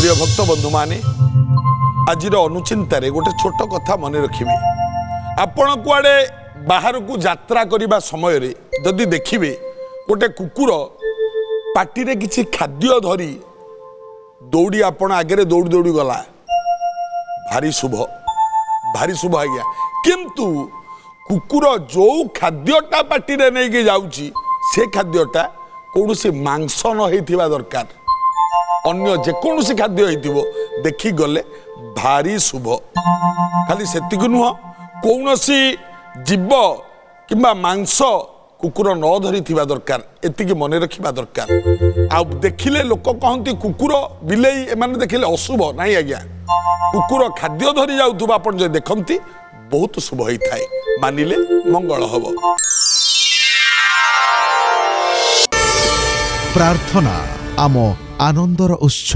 प्रिय भक्त बंधु माने आज अनुचिंतार गोटे छोट कथा मन रखिए आपण कुआडे बाहर को यात्रा करने समय जदि देखिए गोटे कुकुर पाटी किसी खाद्य धरी दौड़ी आपण आगे दौड़ी दौड़ी गला भारी शुभ आज्ञा किंतु कुकुर जो खाद्यटा पाटी नहीं कि जाऊँगी से खाद्यटा कौन से मांस न होइथिबा दरकार अन्य जेकोसी खाद्य होइथिबो देखि गले भारी शुभ खाली सेतिक नुह कौन सी जीव किंबा मांस कुकुर न धरी दरकार एतिक मन रखा दरकार आ देखिले लोक कहती कुकुर बिलेई एमाने देखिले अशुभ नहीं आज्ञा कुकुर खाद्य धरी जाउथबा आपण जे देखंती बहुत शुभ होता है मानिले मंगल हब। प्रार्थना आम आनंदर उत्स।